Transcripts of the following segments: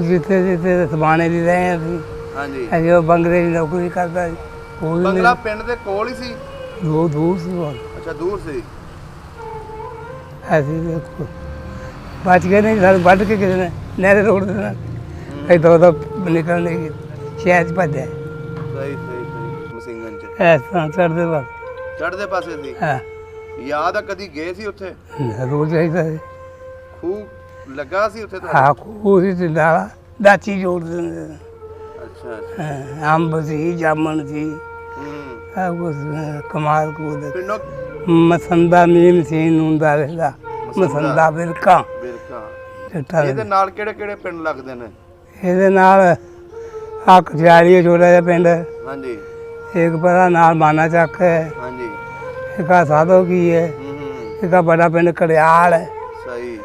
ਜਿੱਥੇ ਜਿੱਥੇ ਸਮਾਣੇ ਦੀ ਰਹੇ ਅਸੀਂ। ਹਾਂਜੀ ਅਸੀਂ ਉਹ ਬੰਗਲੇ ਦੀ ਨੌਕਰੀ ਕਰਦਾ ਸੀ। ਉਹ ਵੀ ਬੰਗਲਾ ਪਿੰਡ ਦੇ ਕੋਲ ਹੀ ਸੀ? ਦੂਰ ਸੀ ਬਹੁਤ। ਅੱਛਾ ਦੂਰ ਸੀ। ਅਸੀਂ ਦੇਖੋ ਬਚ ਗਏ ਨਹੀਂ, ਸਾਨੂੰ ਵੱਢ ਕੇ ਕਿਸੇ ਨੇ ਨਹਿਰੇ ਰੋਡ ਦੇ ਨਾਲ ਇੱਦਾਂ ਉਦੋਂ ਨਿਕਲਣੇ ਗਏ, ਸ਼ਹਿਰ 'ਚ ਭੱਜਿਆ। ਸਹੀ ਸਹੀ ਸਹੀ। ਮਸੀਗੰਜ ਚ ਇਸ ਤਰ੍ਹਾਂ ਚੜ੍ਹਦੇ ਬਸ। ਚੜ੍ਹਦੇ ਪਾਸੇ ਸੀ। ਹਾਂ ਯਾਦ ਆ ਕਦੀ ਗਏ ਸੀ ਉੱਥੇ? ਰੋਜ਼ ਚਾਹੀਦਾ ਸੀ। ਖੂਹ ਲੱਗਾ ਸੀ ਉੱਥੇ ਤੁਹਾਡੇ? ਹਾਂ ਖੂਹ ਸੀ ਤੇ ਡਾਲਾ ਡਾਚੀ ਜੋੜਦੇ ਨੇ। ਅੱਛਾ ਅੱਛਾ। ਅੰਬ ਸੀ, ਜਾਮਣ ਸੀ, ਸਭ ਕੁਛ ਕਮਾਲ ਕੂਦ। ਪਿੰਡੋਂ ਮਸੰਦਾ ਨੀਮ ਸੀ, ਨੂੰਦਾ ਵੇਲਾ ਮਸੰਦਾ ਵਿਰਕਾ। ਇਹਦੇ ਨਾਲ ਕਿਹੜੇ ਕਿਹੜੇ ਪਿੰਡ ਲੱਗਦੇ ਨੇ? ਇਹਦੇ ਨਾਲ ਆ ਕਚਿਆੜੀ ਛੋਟਾ ਜਿਹਾ ਪਿੰਡ, ਹਾਂਜੀ ਇੱਕ ਪਤਾ ਨਾਲ ਮਾਨਾ ਚੱਕ ਹੈ, ਹਾਂਜੀ ਇੱਕ ਆ ਸਾਧੋ ਕੀ ਹੈ, ਇੱਕ ਆ ਬੜਾ ਪਿੰਡ ਕੜਿਆਲ ਹੈ। ਸਹੀ।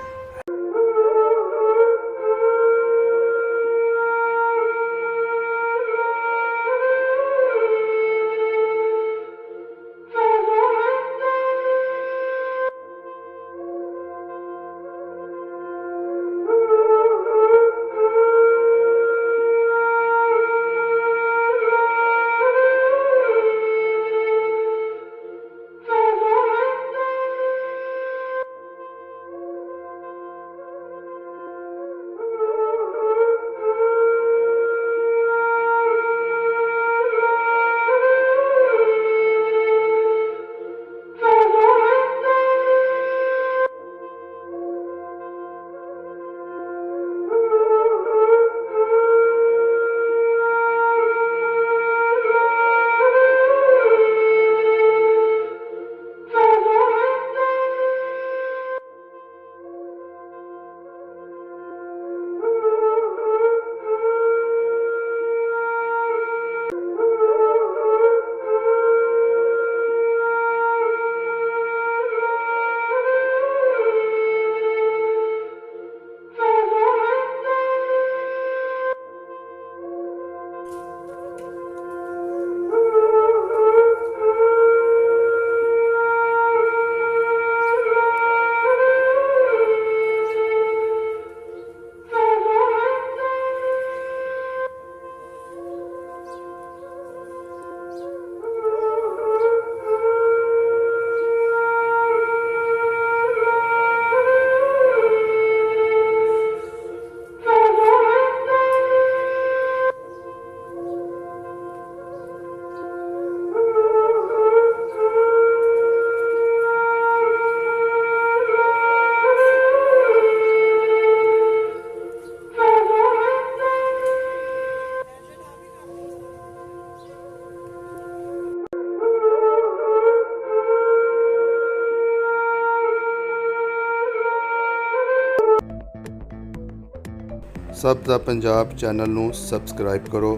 ਸਭ ਦਾ ਪੰਜਾਬ ਚੈਨਲ ਨੂੰ ਸਬਸਕ੍ਰਾਈਬ ਕਰੋ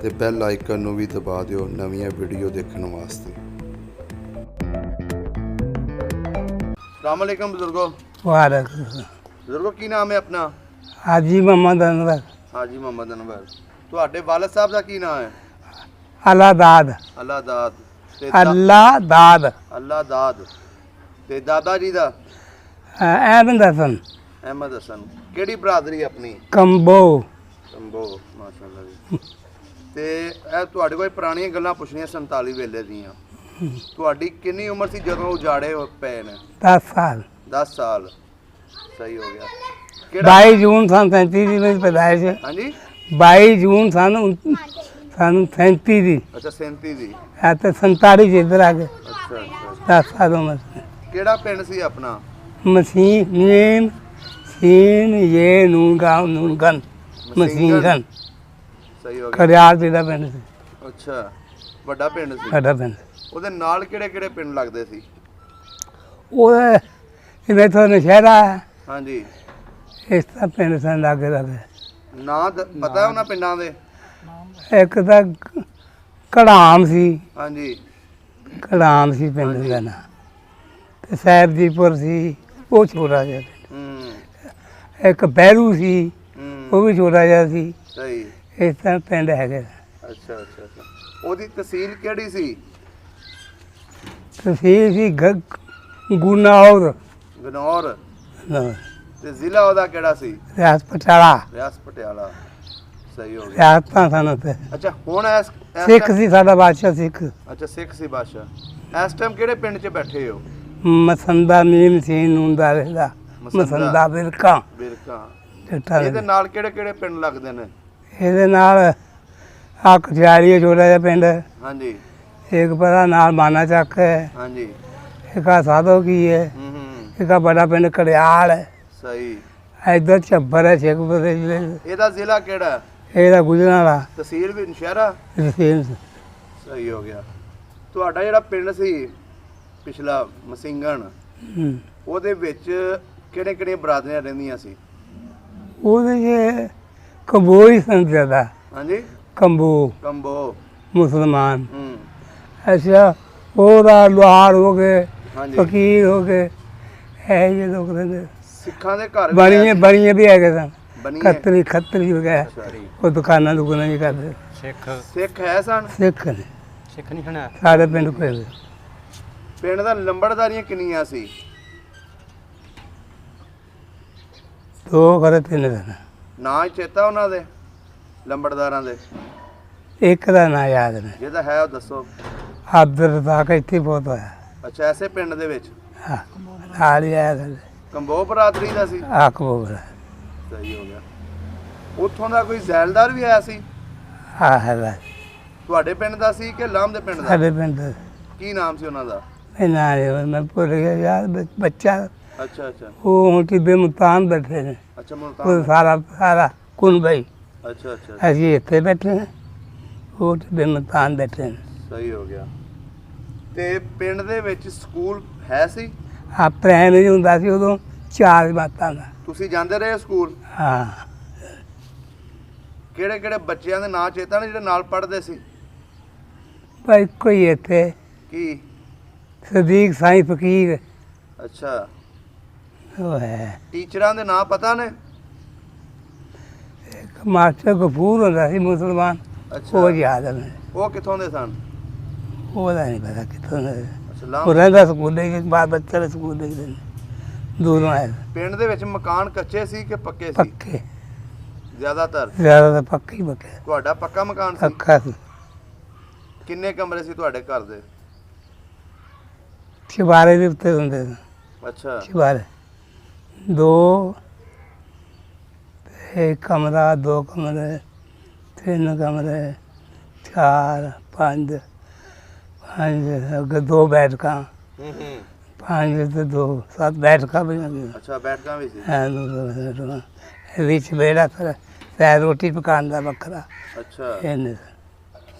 ਤੇ ਬੈਲ ਆਈਕਨ ਨੂੰ ਵੀ ਦਬਾ ਦਿਓ ਨਵੀਆਂ ਵੀਡੀਓ ਦੇਖਣ ਵਾਸਤੇ। अस्सलाम वालेकुम बुजुर्गो। वालेकुम। बुजुर्गो की नाम है अपना? हाजी मोहम्मद अनवर। हाजी मोहम्मद अनवर। ਤੁਹਾਡੇ ਵਾਲਿਦ ਸਾਹਿਬ ਦਾ ਕੀ ਨਾਮ ਹੈ? ਅੱਲਾ ਦਾਦ। ਅੱਲਾ ਦਾਦ। ਤੇ ਅੱਲਾ ਦਾਦ। ਅੱਲਾ ਦਾਦ। ਤੇ ਦਾਦਾ ਜੀ ਦਾ? ਅਹਿਮਦ ਹਸਨ। ਅਹਿਮਦ ਹਸਨ। ਕਿਹੜੀ ਬਰਾਦਰੀ ਆਪਣੀ? ਕੰਬੋ। ਕੰਬੋ ਮਾਸ਼ਾਅੱਲਾ ਜੀ। ਤੇ ਇਹ ਤੁਹਾਡੇ ਕੋਲ ਪੁਰਾਣੀਆਂ ਗੱਲਾਂ ਪੁੱਛਣੀਆਂ 47 ਵੇਲੇ ਦੀਆਂ। ਤੁਹਾਡੀ ਕਿੰਨੀ ਉਮਰ ਸੀ ਜਦੋਂ ਉਜਾੜੇ ਪਏ ਨੇ? 10 ਸਾਲ। 10 ਸਾਲ। ਸਹੀ ਹੋ ਗਿਆ। 22 ਜੂਨ ਸਨ 37 ਦੀ ਮੇਰੀ ਪੈਦਾਇਸ਼ ਹੈ। ਹਾਂਜੀ 22 ਜੂਨ ਸਨ 37 ਦੀ। ਅੱਛਾ 37 ਦੀ। ਆ ਤੇ 47 ਚ ਇੱਧਰ ਆ ਗਏ। ਅੱਛਾ ਅੱਛਾ। 10 ਸਾਲ ਉਮਰ ਸੀ। ਕਿਹੜਾ ਪਿੰਡ ਸੀ ਆਪਣਾ? ਮਸੀਹ ਨੀਮ ਸੀਨ ਇਹ ਨੂਨ ਗਨ ਮਸੀਗਨ। ਸਹੀ ਹੋ ਗਿਆ। ਕੜਿਆਲ ਦਾ ਪਿੰਡ ਸੀ। ਅੱਛਾ ਵੱਡਾ ਪਿੰਡ ਸੀ। ਸਾਡਾ ਪਿੰਡ। ਉਹਦੇ ਨਾਲ ਕਿਹੜੇ ਕਿਹੜੇ ਪਿੰਡ ਲੱਗਦੇ ਸੀ? ਉਹਦੇ ਜਿਵੇਂ ਤੋਂ ਨਸ਼ਹਿਰਾ ਹੈ। ਹਾਂਜੀ ਇਸ ਤਰ੍ਹਾਂ ਪਿੰਡ ਸਨ ਲਾਗੇ ਲਾਗੇ। ਨਾਂ ਪਤਾ ਉਹਨਾਂ ਪਿੰਡਾਂ ਦੇ? ਇੱਕ ਤਾਂ ਕੜਾਮ ਸੀ। ਹਾਂਜੀ ਕੜਾਮ ਸੀ ਪਿੰਡ ਦਾ ਨਾਂ। ਤੇ ਸਾਹਿਬਦੀਪੁਰ ਸੀ, ਉਹ ਛੋਟਾ ਜਿਹਾ। ਇੱਕ ਬਹਿਰੂ ਸੀ, ਉਹ ਵੀ ਛੋਟਾ ਜਿਹਾ ਸੀ। ਸਹੀ। ਇਸ ਤਰ੍ਹਾਂ ਪਿੰਡ ਹੈਗੇ। ਅੱਛਾ ਅੱਛਾ ਅੱਛਾ। ਉਹਦੀ ਤਹਿਸੀਲ ਕਿਹੜੀ ਸੀ? ਤਹਿਸੀਲ ਸੀ ਗੁਨਾਉਰ। ਗਨੌਰ। ਤੇ ਜ਼ਿਲ੍ਹਾ ਉਹਦਾ ਕਿਹੜਾ ਸੀ? ਰਿਆਸਤ ਪਟਿਆਲਾ। ਰਿਆਸਤ ਪਟਿਆਲਾ। ਸਹੀ ਹੋ ਗਿਆ। ਰਿਆਸਤਾਂ ਸਨ ਤੇ ਅੱਛਾ ਹੁਣ ਇਸ ਸਿੱਖ ਸੀ ਸਾਡਾ ਬਾਦਸ਼ਾਹ ਸਿੱਖ। ਅੱਛਾ ਸਿੱਖ ਸੀ ਬਾਦਸ਼ਾਹ। ਇਸ ਟਾਈਮ ਕਿਹੜੇ ਪਿੰਡ 'ਚ ਬੈਠੇ ਹੋ? ਮਸੰਦਾ ਮੀਮ ਸੀ ਨੂੰਦਾ ਰਹਿਦਾ ਮਸੰਦਾ ਬਿਰਕਾ ਬਿਰਕਾ। ਜੱਟਾਂ ਦੇ। ਇਹਦੇ ਨਾਲ ਕਿਹੜੇ ਕਿਹੜੇ ਪਿੰਡ ਲੱਗਦੇ ਨੇ? ਇਹਦੇ ਨਾਲ ਆ ਕਚਿਆੜੀ ਛੋਟਾ ਜਿਹਾ ਪਿੰਡ, ਹਾਂਜੀ ਇੱਕ ਪਤਾ ਨਾਲ ਮਾਨਾ ਚੱਕ ਹੈ, ਹਾਂਜੀ। ਇੱਕ ਆ ਸਾਧੋ ਕੀ ਹੈ, ਇੱਕ ਆ ਬੜਾ ਪਿੰਡ ਕੜਿਆਲ ਹੈ, ਸਹੀ। ਇੱਧਰ ਛੱਬਰ ਹੈ ਸ਼ੇਖਪੁਰ ਦੇ ਜ਼ਿਲ੍ਹੇ 'ਚ। ਇਹਦਾ ਜ਼ਿਲ੍ਹਾ ਕਿਹੜਾ? ਇਹਦਾ ਗੁਜਰਾਂਵਾਲਾ ਤਹਿਸੀਲ ਵੀ ਨੌਸ਼ਹਿਰਾ। ਤਹਿਸੀਲ। ਸਹੀ ਹੋ ਗਿਆ। ਤੁਹਾਡਾ ਜਿਹੜਾ ਪਿੰਡ ਸੀ ਪਿਛਲਾ ਮਸਿੰਗਣ, ਉਹਦੇ ਵਿੱਚ ਕਿਹੜੇ ਕਿਹੜੇ ਬਰਾਦਰੀਆਂ ਰਹਿੰਦੀਆਂ ਸੀ? ਉਹਦੇ 'ਚ ਕੰਬੋ ਹੀ ਸਨ ਜ਼ਿਆਦਾ। ਹਾਂਜੀ ਕੰਬੋ ਕੰਬੋ ਮੁਸਲਮਾਨ। ਹੂੰ ਅੱਛਾ ਉਹਦਾ ਲੋਹਾਰ ਹੋ ਗਏ, ਹਾਂਜੀ। ਫਕੀਰ ਹੋ ਗਏ, ਇਹ ਜਿਹੇ ਲੋਕ ਰਹਿੰਦੇ। ਸਿੱਖਾਂ ਦੇ ਘਰ ਵੀ ਬਣੀਆਂ ਬਣੀਆਂ ਵੀ ਹੈਗੇ ਸਨ, ਬਣੀਏ। ਖੱਤਰੀ ਵਗੈਰਾ, ਉਹ ਦੁਕਾਨਾਂ ਦੁਕਾਨਾਂ ਵੀ ਕਰਦੇ। ਸਿੱਖ ਹੈ ਸਨ? ਸਿੱਖ ਨੇ ਸਿੱਖ ਨਹੀਂ ਖਣਾ ਸਾਡੇ ਪਿੰਡ ਕੋਈ। ਪਿੰਡ ਦਾ ਲੰਬੜਦਾਰੀਆਂ ਕਿੰਨੀਆਂ ਸੀ? 2 ਘਰ 3 ਦਿਨ। ਨਾਂ ਚੇਤਾ ਉਹਨਾਂ ਦੇ ਲੰਬੜਦਾਰਾਂ ਦੇ? ਇੱਕ ਦਾ ਨਾਂ ਯਾਦ ਨਹੀਂ। ਜਿਹਦਾ ਹੈ ਉਹ ਦੱਸੋ। ਅਬਦੁਲ ਰਜ਼ਾਕ ਇੱਥੇ ਬਹੁਤ ਹੋਇਆ। ਅੱਛਾ ਐਸੇ ਪਿੰਡ ਦੇ ਵਿੱਚ ਹਾਂ ਨਾਲ ਹੀ ਆਇਆ ਸਾਡੇ ਕੰਬੋ ਬਰਾਦਰੀ ਦਾ ਸੀ। ਆਕਬੋਰ ਸਹੀ ਹੋ ਗਿਆ। ਉੱਥੋਂ ਦਾ ਕੋਈ ਜ਼ੈਲਦਾਰ ਵੀ ਆਇਆ ਸੀ? ਆ ਹੈਗਾ ਤੁਹਾਡੇ ਪਿੰਡ ਦਾ ਸੀ ਕਿ ਲਾਮ ਦੇ ਪਿੰਡ ਦਾ? ਸਾਡੇ ਪਿੰਡ ਦਾ। ਕੀ ਨਾਮ ਸੀ ਉਹਨਾਂ ਦਾ? ਮੈਂ ਭੁੱਲ ਗਿਆ ਯਾਰ ਬੱਚਾ। ਅੱਛਾ ਅੱਛਾ ਉਹ ਹੁਣ ਟਿੱਬੇ ਮੁਲਤਾਨ ਬੈਠੇ ਨੇ। ਅੱਛਾ ਉਹ ਮੁਲਤਾਨ। ਸਾਰਾ ਕੁਨ ਭਾਈ। ਅੱਛਾ ਅੱਛਾ ਅਸੀਂ ਇੱਥੇ ਬੈਠੇ ਨੇ, ਉਹ ਟਿੱਬੇ ਮੁਲਤਾਨ ਬੈਠੇ ਨੇ। ਸਹੀ ਹੋ ਗਿਆ। ਤੇ ਪਿੰਡ ਦੇ ਵਿੱਚ ਸਕੂਲ ਹੈ ਸੀ? ਆ ਪ੍ਰਾਇਮਰੀ ਹੁੰਦਾ ਸੀ ਉਦੋਂ 4 ਬਾਤਾਂ ਦਾ। ਤੁਸੀਂ ਜਾਂਦੇ ਰਹੇ ਸਕੂਲ? ਹਾਂ ਕਿਹੜੇ ਕਿਹੜੇ ਬੱਚਿਆਂ ਦੇ ਨਾਂ ਚੇਤਾ ਨੇ ਜਿਹੜੇ ਨਾਲ ਪੜ੍ਹਦੇ ਸੀ? ਭਾਈ ਕੋਈ ਇੱਥੇ ਕੀ? ਸਦੀਕ ਸਾਈਂ ਫਕੀਰ ਅੱਛਾ। ਉਹ ਹੈ। ਟੀਚਰਾਂ ਦੇ ਨਾਂ ਪਤਾ ਨੇ? ਇੱਕ ਮਾਸਟਰ ਗਫੂਰ ਹੁੰਦਾ ਸੀ ਮੁਸਲਮਾਨ, ਅੱਛਾ ਉਹ ਯਾਦ ਨੇ। ਉਹ ਕਿੱਥੋਂ ਦੇ ਸਨ? ਉਹਦਾ ਨਹੀਂ ਪਤਾ ਕਿੱਥੋਂ ਦਾ। ਅੱਛਾ ਉਹ ਲਾਮ। ਰਹਿੰਦਾ ਸਕੂਲੇ ਕਿ ਬਾਅਦ ਬੱਚੇ ਦੇ ਸਕੂਲ ਦੇਖਦੇ ਨੇ ਦੂਰੋਂ ਆਏ। ਪਿੰਡ ਦੇ ਵਿੱਚ ਮਕਾਨ ਕੱਚੇ ਸੀ ਕਿ ਪੱਕੇ ਸੀ? ਪੱਕੇ, ਜ਼ਿਆਦਾਤਰ। ਜ਼ਿਆਦਾ ਤਾਂ ਪੱਕੇ ਹੀ ਪੱਕੇ। ਤੁਹਾਡਾ ਪੱਕਾ ਮਕਾਨ ਸੀ? ਪੱਕਾ ਸੀ। ਕਿੰਨੇ ਕਮਰੇ ਸੀ ਤੁਹਾਡੇ ਘਰ ਦੇ? ਚੁਬਾਰੇ ਦੇ ਉੱਤੇ ਹੁੰਦੇ ਸੀ ਅੱਛਾ ਚੁਬਾਰੇ। 2 ਇੱਕ ਕਮਰਾ, 2 ਕਮਰੇ, 3 ਕਮਰੇ, 4 5 ਅੱਗੇ 2 ਬੈਠਕਾਂ, 5 ਤੇ 2 7 ਬੈਠਕਾਂ ਵੀ ਹੁੰਦੀਆਂ। ਅੱਛਾ ਬੈਠਕਾਂ ਵੀ ਸੀ। ਹਾਂ 2 ਬੈਠਕਾਂ ਵਿੱਚ ਬੇੜਾ ਫਿਰ ਰੋਟੀ ਪਕਾਉਣ ਦਾ ਵੱਖਰਾ। ਅੱਛਾ ਇਹਨੇ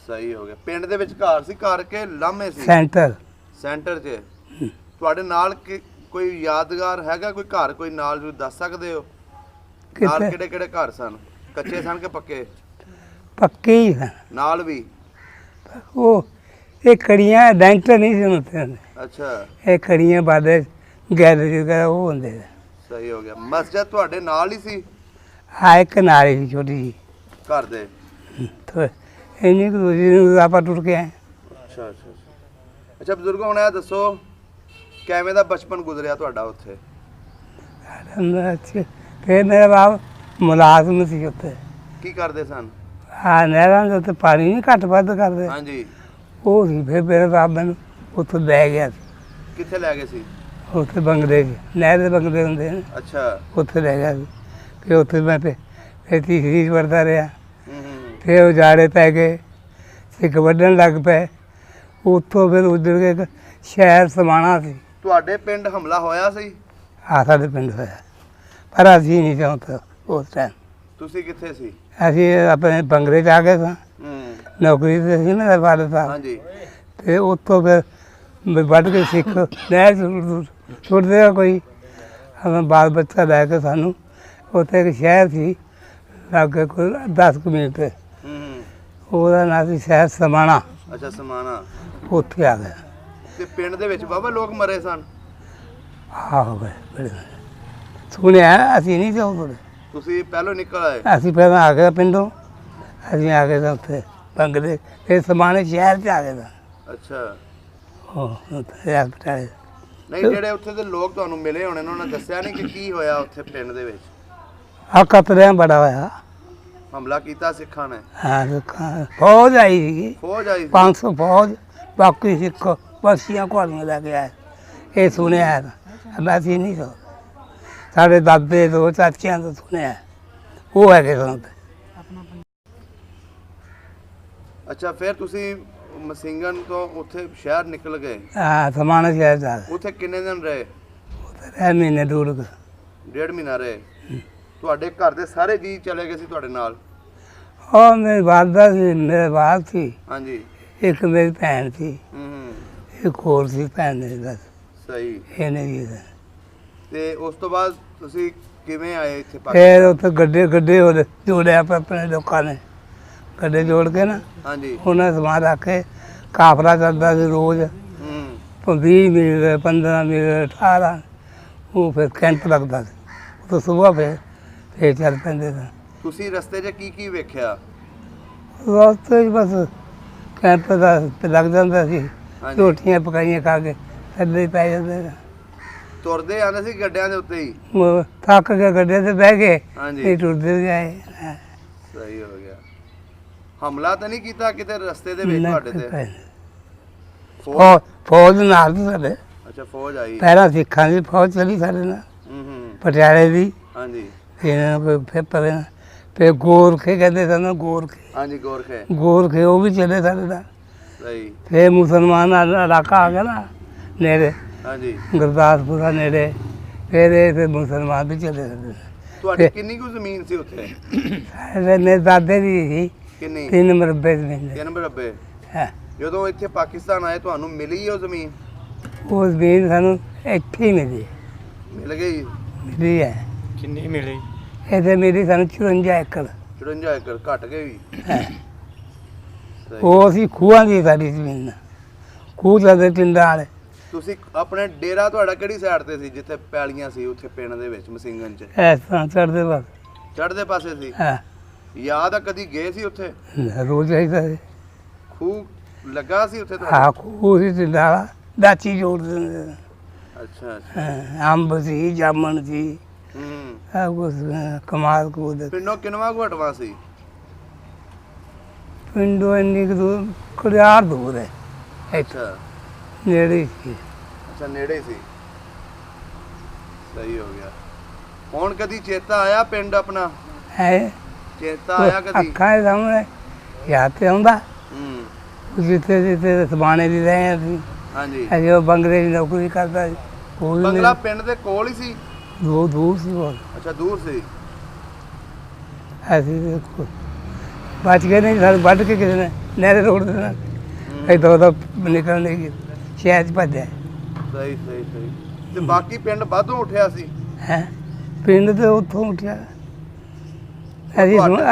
ਸਹੀ ਹੋ ਗਿਆ। ਪਿੰਡ ਦੇ ਵਿੱਚ ਘਰ ਸੀ, ਘਰ ਕੇ ਲਾਮੇ ਸੀ? ਸੈਂਟਰ। ਸੈਂਟਰ 'ਚ। ਤੁਹਾਡੇ ਨਾਲ ਕੋਈ ਯਾਦਗਾਰ ਹੈਗਾ ਕੋਈ ਘਰ ਕੋਈ ਨਾਲ ਜੋ ਦੱਸ ਸਕਦੇ ਹੋ? ਨਾਲ ਕਿਤੇ ਕਿਹੜੇ ਕਿਹੜੇ ਘਰ ਸਨ? ਕੱਚੇ ਸਨ ਕਿ ਪੱਕੇ? ਪੱਕੇ ਹੀ ਸਨ। ਨਾਲ ਵੀ? ਉਹ ਇਹ ਕੜੀਆਂ ਡੈਂਟਰ ਨਹੀਂ ਸੀ ਹੁੰਦੇ। ਅੱਛਾ ਇਹ ਕੜੀਆਂ ਬਾਦੇ ਗੈਲਰੀ ਵਗੈਰਾ ਉਹ ਹੁੰਦੇ ਨੇ। ਸਹੀ ਹੋ ਗਿਆ। ਮਸਜਿਦ ਤੁਹਾਡੇ ਨਾਲ ਹੀ ਸੀ ਆ ਇੱਕ ਨਾਲੀ ਸੀ ਛੋਟੀ ਜਿਹੀ, ਘਰ ਦੇ? ਤੇ ਇੰਨੀ ਕੁ ਦੂਜੀ ਨੂੰ ਆਪਾਂ ਟੁੱਟ ਕੇ ਆਏ। ਅੱਛਾ ਅੱਛਾ ਅੱਛਾ ਬਜ਼ੁਰਗੋ ਹੁਣ ਇਹ ਦੱਸੋ ਕਿਵੇਂ ਦਾ ਬਚਪਨ ਗੁਜ਼ਰਿਆ ਤੁਹਾਡਾ ਉੱਥੇ? ਫਿਰ ਮੇਰਾ ਬਾਪ ਮੁਲਾਜ਼ਮ ਸੀ ਉੱਥੇ। ਕੀ ਕਰਦੇ ਸਨ? ਹਾਂ ਨਹਿਰਾਂ ਦੇ ਉੱਤੇ ਪਾਣੀ ਨਹੀਂ ਘੱਟ ਵੱਧ ਕਰਦੇ, ਹਾਂਜੀ। ਉਹ ਸੀ। ਫਿਰ ਮੇਰੇ ਬਾਪ ਮੈਨੂੰ ਉੱਥੋਂ ਲੈ ਗਿਆ ਸੀ। ਕਿੱਥੇ ਲੈ ਗਏ ਸੀ? ਉੱਥੇ ਬੰਗਲੇ 'ਚ, ਨਹਿਰ ਦੇ ਬੰਗਲੇ ਹੁੰਦੇ ਨੇ, ਅੱਛਾ ਉੱਥੇ ਲੈ ਗਿਆ ਸੀ। ਫਿਰ ਉੱਥੇ ਮੈਂ ਫਿਰ ਤੀਸਰੀ 'ਚ ਵੜਦਾ ਰਿਹਾ। ਹੂੰ ਫਿਰ ਉਜਾੜੇ ਪੈ ਗਏ, ਸਿੱਖ ਵੱਢਣ ਲੱਗ ਪਏ। ਉੱਥੋਂ ਫਿਰ ਉੱਧਰ ਕੇ ਇੱਕ ਸ਼ਹਿਰ ਸਮਾਣਾ ਸੀ। ਤੁਹਾਡੇ ਪਿੰਡ ਹਮਲਾ ਹੋਇਆ ਸੀ? ਆ ਸਾਡੇ ਪਿੰਡ ਹੋਇਆ, ਪਰ ਅਸੀਂ ਨਹੀਂ ਚਾਹੁੰਦੇ ਉਸ ਟਾਈਮ। ਤੁਸੀਂ ਕਿੱਥੇ ਸੀ? ਅਸੀਂ ਆਪਣੇ ਬੰਗਲੇ 'ਚ ਆ ਗਏ ਸਾਂ, ਨੌਕਰੀ ਤੇ ਸੀ ਨਾ ਵਾਲੇ ਸਾਹਿਬ। ਹਾਂਜੀ। ਤੇ ਉੱਥੋਂ ਫਿਰ ਵੱਢ ਕੇ ਸਿੱਖ ਨਹਿਰ 'ਚ ਸੁੱਟ ਦੇਗਾ ਕੋਈ। ਆਪਣਾ ਬਾਲ ਬੱਚਾ ਲੈ ਕੇ ਸਾਨੂੰ ਉੱਥੇ ਇੱਕ ਸ਼ਹਿਰ ਸੀ ਲਾਗੇ ਕੋਈ 10 ਕੁ ਮਿੰਟ ਤੇ, ਉਹਦਾ ਨਾਂ ਸੀ ਸ਼ਹਿਰ ਸਮਾਣਾ। ਅੱਛਾ ਸਮਾਣਾ। ਉੱਥੇ ਆ ਗਏ। ਤੇ ਪਿੰਡ ਦੇ ਵਿੱਚ ਬਾਬਾ ਲੋਕ ਮਰੇ ਸਨ? ਆਹੋ ਬੜੇ ਸੁਣਿਆ, ਅਸੀਂ ਨਹੀਂ ਚਾਹੁੰਦੇ। ਤੁਸੀਂ ਪਹਿਲੋਂ ਨਿਕਲ ਆਏ? ਅਸੀਂ ਪਹਿਲਾਂ ਆ ਗਏ ਪਿੰਡੋਂ, ਅਸੀਂ ਆ ਗਏ ਤਾਂ ਉੱਥੇ ਬੰਗਲੇ, ਫਿਰ ਸਮਾਣੇ ਸ਼ਹਿਰ 'ਚ ਆ ਗਏ ਤਾਂ। ਅੱਛਾ ਉਹ ਉੱਥੇ ਹਸਪਤਾਲ ਨਹੀਂ ਜਿਹੜੇ ਉੱਥੇ ਦੇ ਲੋਕ ਤੁਹਾਨੂੰ ਮਿਲੇ ਹੋਣੇ ਉਹਨਾਂ ਨੇ ਦੱਸਿਆ ਨਹੀਂ ਕਿ ਕੀ ਹੋਇਆ ਉੱਥੇ ਪਿੰਡ ਦੇ ਵਿੱਚ? ਆ ਕਤਲਿਆਂ ਬੜਾ ਹੋਇਆ। ਹਮਲਾ ਕੀਤਾ ਸਿੱਖਾਂ ਨੇ? ਹਾਂ ਫੌਜ ਆਈ ਸੀਗੀ, ਫੌਜ ਆਈ ਸੀ? 500 ਫੌਜ, ਬਾਕੀ ਸਿੱਖ ਬਸੀਆਂ ਘੋੜੀਆਂ ਲੈ ਕੇ ਆਏ। ਇਹ ਸੁਣਿਆ ਤਾਂ ਅਸੀਂ ਨਹੀਂ ਸੋ, ਸਾਡੇ ਦਾਦੇ ਤੋਂ ਚਾਚਿਆਂ ਤੋਂ ਸੁਣਿਆ, ਉਹ ਹੈਗੇ ਸਨ। ਅੱਛਾ, ਫਿਰ ਤੁਸੀਂ ਮਸਿੰਗਨ ਤੋਂ ਉੱਥੇ ਸ਼ਹਿਰ ਨਿਕਲ ਗਏ? ਹਾਂ, ਸਮਾਣਾ ਸ਼ਹਿਰ ਜਾ ਕੇ ਉੱਥੇ ਕਿੰਨੇ ਦਿਨ ਰਹੇ? ਰਹਿ ਮਹੀਨੇ ਡੂਢ ਕੁ। 1.5 ਮਹੀਨਾ ਰਹੇ। ਤੁਹਾਡੇ ਘਰ ਦੇ ਸਾਰੇ ਜੀ ਚਲੇ ਗਏ ਸੀ ਤੁਹਾਡੇ ਨਾਲ? ਉਹ ਮੇਰੀ ਵਾਲਦਾ ਸੀ, ਮੇਰੇ ਬਾਪ ਸੀ, ਹਾਂਜੀ। ਇੱਕ ਮੇਰੀ ਭੈਣ ਸੀ, ਹੂੰ। ਇੱਕ ਹੋਰ ਸੀ ਭੈਣ ਮੇਰੀ ਬਸ, ਸਹੀ। ਇਹਨੇ ਵੀ। ਤੇ ਉਸ ਤੋਂ ਬਾਅਦ ਤੁਸੀਂ ਕਿਵੇਂ ਆਏ ਇੱਥੇ ਫਿਰ ਉੱਥੇ ਗੱਡੇ ਉਹਦੇ ਜੋੜਿਆ ਆਪਣੇ ਲੋਕਾਂ ਨੇ, ਗੱਡੇ ਜੋੜ ਕੇ ਨਾ ਹਾਂਜੀ। ਉਹਨਾਂ ਸਮਾਨ ਰੱਖ ਕੇ ਕਾਫਲਾ ਚੱਲਦਾ ਸੀ ਰੋਜ਼। ਹੂੰ। 20 ਮੀਲ, 15 ਮੀਲ, 18, ਉਹ ਫਿਰ ਕੈਂਪ ਲੱਗਦਾ ਸੀ। ਉਹ ਤੋਂ ਸੁਬਾਹ ਫਿਰ ਚੱਲ ਪੈਂਦੇ ਸਨ। ਤੁਸੀਂ ਰਸਤੇ 'ਚ ਕੀ ਕੀ ਵੇਖਿਆ? ਰਸਤੇ 'ਚ ਬਸ ਕੈਂਪ ਦਾ ਲੱਗ ਜਾਂਦਾ ਸੀ, ਹਾਂਜੀ। ਰੋਟੀਆਂ ਪਕਾਈਆਂ ਖਾ ਕੇ ਥੱਲੇ ਹੀ ਪੈ ਜਾਂਦੇ ਸਨ। ਤੁਰਦੇ ਆਉਂਦੇ ਸੀ ਗੱਡਿਆਂ ਦੇ ਉੱਤੇ ਹੀ? ਉਹ ਥੱਕ ਕੇ ਗੱਡੇ ਤੇ ਬਹਿ ਗਏ, ਹਾਂਜੀ। ਇਹ ਟੁੱਟਦੇ ਜਾਏ। ਸਹੀ ਹੋ ਗਿਆ। ਹਮਲਾ ਤਾਂ ਨਹੀਂ ਕੀਤਾ ਕਿਤੇ ਰਸਤੇ ਦੇ ਵਿੱਚ ਤੁਹਾਡੇ ਤੇ? ਫੌਜ ਨਾਲ ਸੀ ਸਾਡੇ। ਅੱਛਾ, ਫੌਜ ਆਈ? ਪਹਿਲਾਂ ਸਿੱਖਾਂ ਦੀ ਫੌਜ ਚਲੀ ਸਾਡੇ ਨਾਲ, ਹੂੰ। ਪਟਿਆਲੇ ਦੀ। ਹਾਂਜੀ। ਫਿਰ ਪਰੇ ਫਿਰ ਗੋਰਖੇ ਕਹਿੰਦੇ ਸਨ, ਗੋਰਖੇ। ਹਾਂਜੀ, ਗੋਰਖੇ। ਗੋਰਖੇ ਉਹ ਵੀ ਚਲੇ ਸਾਡੇ ਨਾਲ। ਸਹੀ। ਫਿਰ ਮੁਸਲਮਾਨ ਇਲਾਕਾ ਆ ਗਿਆ ਨਾ ਨੇੜੇ, ਹਾਂਜੀ। ਗੁਰਦਾਸਪੁਰਾ ਨੇੜੇ, ਫਿਰ ਮੁਸਲਮਾਨ ਵੀ ਚਲੇ ਸਾਡੇ ਨਾਲ। ਤੁਹਾਡੀ ਕਿੰਨੀ ਕੁ ਜ਼ਮੀਨ ਸੀ ਉੱਥੇ? ਮੇਰੇ ਦਾਦੇ ਦੀ ਸੀ ਕਿੰਨੀ? 3 ਮਰਬੇ ਜ਼ਮੀਨ। 3 ਮਰਬੇ? ਹਾਂ। ਜਦੋਂ ਇੱਥੇ ਪਾਕਿਸਤਾਨ ਆਏ ਤੁਹਾਨੂੰ ਮਿਲੀ ਉਹ ਜ਼ਮੀਨ? ਉਹ ਜ਼ਮੀਨ ਸਾਨੂੰ ਇੱਥੇ ਹੀ ਮਿਲੀ, ਮਿਲ ਗਈ? ਮਿਲੀ ਹੈ। ਕਿੰਨੀ ਮਿਲੀ? ਇਹਦੇ ਮੇਰੀ ਸਾਨੂੰ 54 ਏਕੜ। 54 ਏਕੜ ਘਟ ਗਈ? ਉਹ ਅਸੀਂ ਖੂਹਾਂ ਦੀ ਸਾਡੀ ਜ਼ਮੀਨ, ਖੂਹ ਚੱਲਦੇ ਪਿੰਡਾਂ ਵਾਲੇ। ਤੁਸੀਂ ਆਪਣੇ ਡੇਰਾ ਤੁਹਾਡਾ ਕਿਹੜੀ ਸਾਈਡ ਤੇ ਸੀ ਜਿੱਥੇ ਪੈਲੀਆਂ ਸੀ ਉੱਥੇ ਪਿੰਡ ਦੇ ਵਿੱਚ ਮਸਿੰਗਨ 'ਚ? ਇਸ ਤਰ੍ਹਾਂ ਚੜ੍ਹਦੇ ਬਸ। ਚੜ੍ਹਦੇ ਪਾਸੇ ਸੀ? ਹਾਂ, ਯਾਦ ਆ ਕਦੀ ਗਏ ਸੀ ਉੱਥੇ? ਰੋਜ਼ ਆਈਦਾ ਸੀ। ਖੂਹ ਲੱਗਾ ਸੀ ਉੱਥੇ ਤੁਹਾਡੇ? ਹਾਂ, ਖੂਹ ਸੀ ਪਿੰਡਾਂ ਵਾਲਾ, ਦਾਚੀ ਜੋੜ ਦਿੰਦੇ ਸੀ। ਅੱਛਾ ਅੱਛਾ। ਹਾਂ, ਅੰਬ ਸੀ, ਜਾਮਣ ਸੀ, ਹੂੰ। ਸਭ ਕੁਛ। ਕਮਾਲ ਕੂਦ ਪਿੰਡੋਂ ਕਿੰਨਵਾ ਕੁ ਹਟਵਾ ਸੀ? ਪਿੰਡੋਂ ਇੰਨੀ ਕੁ ਦੂਰ, ਕੁੜਿਆਰ ਦੂਰ ਹੈ, ਅੱਛਾ ਨੇੜੇ ਹੀ ਸੀ। ਅੱਛਾ, ਨੇੜੇ ਸੀ। ਸਹੀ ਹੋ ਗਿਆ। ਹੁਣ ਕਦੀ ਚੇਤਾ ਆਇਆ ਪਿੰਡ ਆਪਣਾ? ਹੈ ਚੇਤਾ ਆਇਆ ਕਦੀ? ਅੱਖਾਂ ਦੇ ਸਾਹਮਣੇ ਯਾਦ ਤੇ ਆਉਂਦਾ। ਹੂੰ। ਜਿੱਥੇ ਸਮਾਣੇ ਦੀ ਰਹੇ ਅਸੀਂ। ਹਾਂਜੀ। ਅਜੇ ਉਹ ਬੰਗਲੇ ਦੀ ਨੌਕਰੀ ਕਰਦਾ ਸੀ, ਉਹ ਵੀ ਬੰਗਲਾ ਪਿੰਡ ਦੇ ਕੋਲ ਹੀ ਸੀ? ਦੂਰ ਸੀ ਬਹੁਤ। ਅੱਛਾ, ਦੂਰ ਸੀ। ਅਸੀਂ ਦੇਖੋ ਬਚ ਗਏ ਨਹੀਂ, ਸਾਨੂੰ ਵੱਢ ਕੇ ਕਿਸੇ ਨੇ ਨਹਿਰੇ ਰੋਡ ਦੇ ਨਾਲ ਇੱਦਾਂ ਉਹਦਾ ਨਿਕਲ ਨਹੀਂ ਗਈ, ਸ਼ਹਿਰ 'ਚ ਭੱਜਿਆ। ਸਹੀ ਸਹੀ ਸਹੀ। ਤੇ ਬਾਕੀ ਪਿੰਡ ਵਾਧੋਂ ਉੱਠਿਆ ਸੀ? ਹੈ ਪਿੰਡ ਤੇ ਉੱਥੋਂ ਉੱਠਿਆ।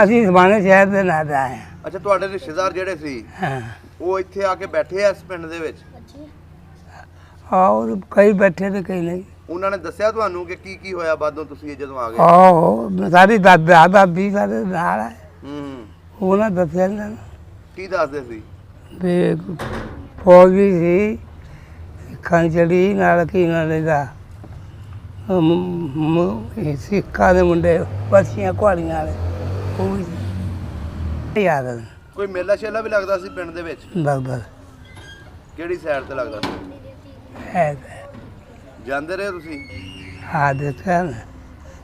ਅਸੀਂ ਸਮਾਣੇ ਸ਼ਹਿਰ ਦੇ ਨਾਲ ਆਏ ਹਾਂ। ਅੱਛਾ, ਤੁਹਾਡੇ ਰਿਸ਼ਤੇਦਾਰ ਜਿਹੜੇ ਸੀ ਹਾਂ, ਉਹ ਇੱਥੇ ਆ ਕੇ ਬੈਠੇ ਆ ਇਸ ਪਿੰਡ ਦੇ ਵਿੱਚ? ਔਰ ਕਈ ਬੈਠੇ ਤੇ ਕਈ ਨਹੀਂ। ਉਹਨਾਂ ਨੇ ਦੱਸਿਆ ਤੁਹਾਨੂੰ ਕਿ ਕੀ ਕੀ ਹੋਇਆ ਬਾਦੋਂ ਤੁਸੀਂ ਜਦੋਂ ਆ ਗਏ? ਆਹੋ, ਸਾਡੀ ਦਾਦੀ ਸਾਡੇ ਨਾਲ ਹੈ, ਹੂੰ। ਉਹਨਾਂ ਦੱਸਿਆ ਇਹਨਾਂ ਨੂੰ ਕੀ ਦੱਸਦੇ ਸੀ? ਵੀ ਫੌਜ ਵੀ ਸੀ, ਸਿੱਖਾਂ ਦੀ ਚੜੀ ਨਾਲ ਕੀ ਨਾਲੇ ਦਾ ਸਿੱਖਾਂ ਦੇ ਮੁੰਡੇ ਬਸੀਆਂ ਘੋੜੀਆਂ ਵਾਲੇ, ਉਹ ਵੀ ਯਾਦ ਹੈ। ਕੋਈ ਮੇਲਾ ਸ਼ੇਲਾ ਵੀ ਲੱਗਦਾ ਸੀ ਪਿੰਡ ਦੇ ਵਿੱਚ? ਲੱਗਦਾ ਕਿਹੜੀ ਸਾਈਡ ਤੇ ਲੱਗਦਾ ਸੀ? ਹੈ। ਜਾਂਦੇ ਰਹੇ ਤੁਸੀਂ? ਹਾਂ, ਦੇਖਿਆ ਨਾ,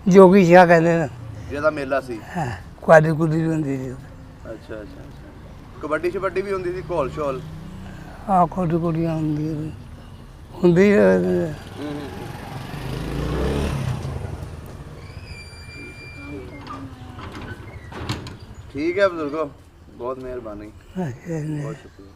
ਜੋਗੀ ਸ਼ਾਹ ਕਹਿੰਦੇ ਨੇ ਜਿਹਦਾ ਮੇਲਾ ਸੀ? ਹਾਂ, ਕੁਆਡੀ ਕੁੜੀ ਵੀ ਹੁੰਦੀ ਸੀ। ਅੱਛਾ ਅੱਛਾ ਅੱਛਾ। ਕਬੱਡੀ ਸ਼ਬੱਡੀ ਵੀ ਹੁੰਦੀ ਸੀ, ਘੋਲ ਸ਼ੋਲ? ਆਹ ਕੁੜੀਆਂ ਹੁੰਦੀਆਂ ਹੁੰਦੀ। ਠੀਕ ਹੈ ਬਜ਼ੁਰਗੋ, ਬਹੁਤ ਮਿਹਰਬਾਨੀ, ਅੱਛਾ। ਬਹੁਤ ਸ਼ੁਕਰੀਆ।